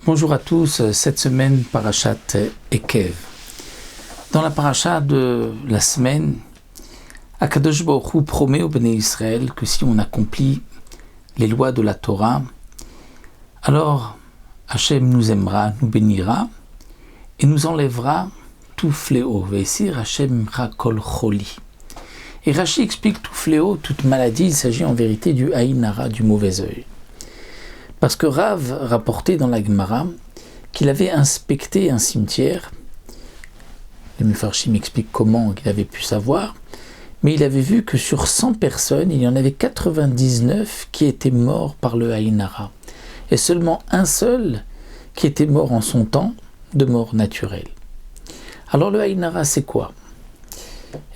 Bonjour à tous, cette semaine Parashat Ekev. Dans la paracha de la semaine, Akadosh Baruch Hu promet au Béné Israël que si on accomplit les lois de la Torah, alors Hachem nous aimera, nous bénira et nous enlèvera tout fléau. Ve'esir Hachem Kol Choli. Et Rashi explique tout fléau, toute maladie, il s'agit en vérité du Aïn Hara, du mauvais œil. Parce que Rav rapportait dans la Gemara qu'il avait inspecté un cimetière. Les Mefarshim expliquent comment il avait pu savoir, mais il avait vu que sur 100 personnes, il y en avait 99 qui étaient morts par le Aïn Hara, et seulement un seul qui était mort en son temps, de mort naturelle. Alors le Aïn Hara, c'est quoi?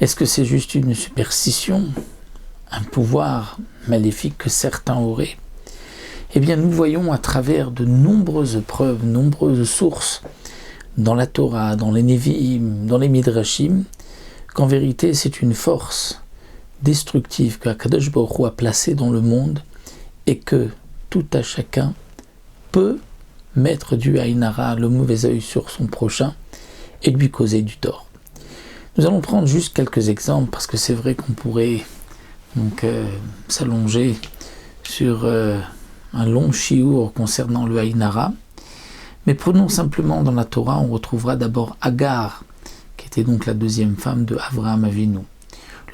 Est-ce que c'est juste une superstition, un pouvoir maléfique que certains auraient? Eh bien, nous voyons à travers de nombreuses preuves, nombreuses sources, dans la Torah, dans les Nevi'im, dans les Midrashim, qu'en vérité, c'est une force destructive que Akadosh Baruch Hu a placée dans le monde et que tout à chacun peut mettre du Aïn Hara, le mauvais œil, sur son prochain et lui causer du tort. Nous allons prendre juste quelques exemples parce que c'est vrai qu'on pourrait s'allonger sur un long chiour concernant le Aïn Hara, mais prenons simplement dans la Torah, on retrouvera d'abord Agar, qui était donc la deuxième femme de Avraham Avinu.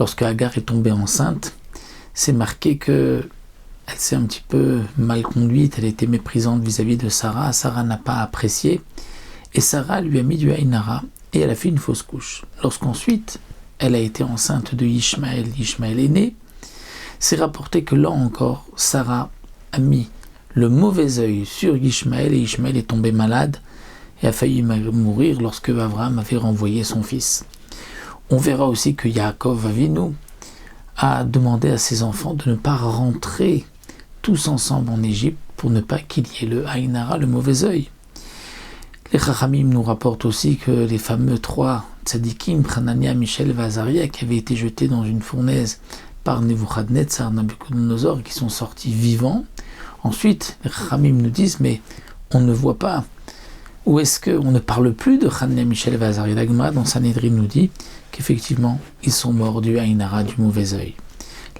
Lorsque Agar est tombée enceinte, c'est marqué que elle s'est un petit peu mal conduite, elle était méprisante vis-à-vis de Sarah, Sarah n'a pas apprécié, et Sarah lui a mis du Aïn Hara, et elle a fait une fausse couche. Lorsqu'ensuite, elle a été enceinte de Ishmaël est né, c'est rapporté que là encore, Sarah a mis le mauvais œil sur Ishmaël et Ishmaël est tombé malade et a failli mourir lorsque Abraham avait renvoyé son fils. On verra aussi que Yaakov Avinu a demandé à ses enfants de ne pas rentrer tous ensemble en Égypte pour ne pas qu'il y ait le Aïn Hara, le mauvais œil. Les Chachamim nous rapportent aussi que les fameux 3 tzadikim, Hanania, Michel et Azaria, qui avaient été jetés dans une fournaise par Nebuchadnezzar, Nabucodonosor, qui sont sortis vivants. Ensuite, les Chachamim nous disent, mais on ne voit pas. Où est-ce qu'on ne parle plus de Hanania, Michel et Azaria? La Gemara dans Sanhedrin nous dit qu'effectivement, ils sont morts du Aïn Hara, du mauvais œil.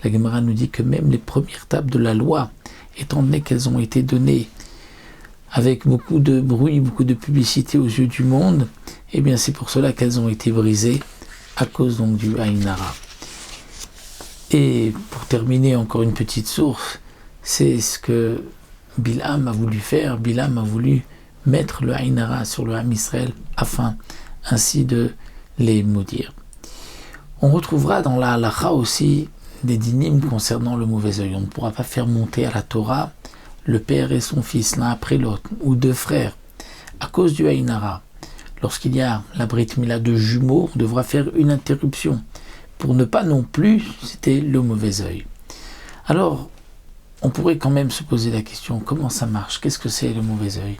La Gemara nous dit que même les premières tables de la loi, étant donné qu'elles ont été données avec beaucoup de bruit, beaucoup de publicité aux yeux du monde, eh bien c'est pour cela qu'elles ont été brisées à cause donc du Aïn Hara. Et pour terminer, encore une petite source, c'est ce que Bilam a voulu faire. Bilam a voulu mettre le Aïn Hara sur le Ham Israël afin ainsi de les maudire. On retrouvera dans la Halacha aussi des dynim concernant le mauvais œil. On ne pourra pas faire monter à la Torah le père et son fils l'un après l'autre, ou 2 frères, à cause du Aïn Hara. Lorsqu'il y a la Brit Mila de jumeaux, on devra faire une interruption pour ne pas non plus citer le mauvais œil. Alors, on pourrait quand même se poser la question, comment ça marche? Qu'est-ce que c'est le mauvais œil?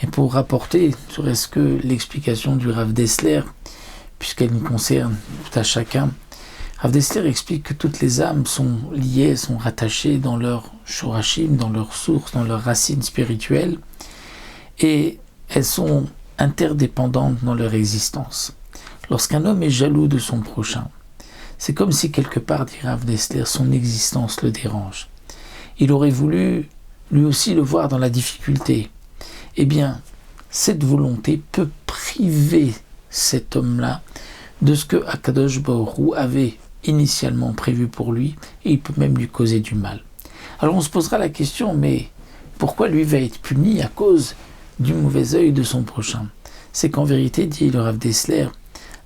Et pour rapporter, serait-ce que l'explication du Rav Dessler, puisqu'elle nous concerne tout à chacun, Rav Dessler explique que toutes les âmes sont liées, sont rattachées dans leur shorashim, dans leur source, dans leurs racines spirituelles, et elles sont interdépendantes dans leur existence. Lorsqu'un homme est jaloux de son prochain, c'est comme si quelque part, dit Rav Dessler, son existence le dérange. Il aurait voulu lui aussi le voir dans la difficulté. Eh bien, cette volonté peut priver cet homme-là de ce que Akadosh Baruch Hu avait initialement prévu pour lui, et il peut même lui causer du mal. Alors on se posera la question, mais pourquoi lui va être puni à cause du mauvais œil de son prochain? C'est qu'en vérité, dit le Rav Dessler,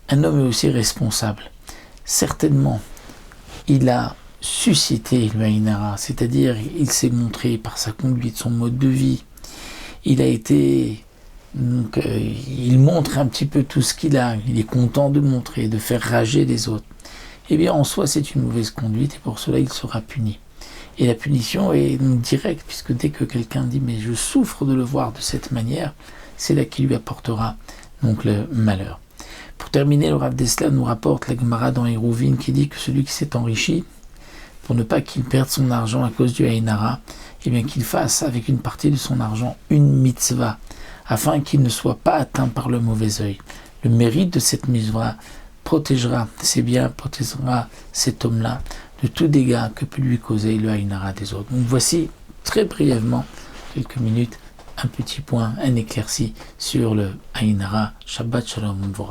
un homme est aussi responsable. Certainement, il a suscité le Aïn Hara, c'est-à-dire il s'est montré par sa conduite, son mode de vie. Il a été... il montre un petit peu tout ce qu'il a, il est content de montrer, de faire rager les autres. Eh bien, en soi, c'est une mauvaise conduite et pour cela, il sera puni. Et la punition est directe, puisque dès que quelqu'un dit « mais je souffre de le voir de cette manière », c'est là qui lui apportera donc le malheur. Pour terminer, le Rav Dessler nous rapporte la Gemara dans Hérouvin qui dit que celui qui s'est enrichi, pour ne pas qu'il perde son argent à cause du Aïn Hara, eh bien qu'il fasse avec une partie de son argent une mitzvah afin qu'il ne soit pas atteint par le mauvais œil. Le mérite de cette mitzvah protégera ses biens, protégera cet homme-là de tout dégât que peut lui causer le Aïn Hara des autres. Donc voici très brièvement, quelques minutes, un petit point, un éclairci sur le Aïn Hara. Shabbat Shalom Mevorach.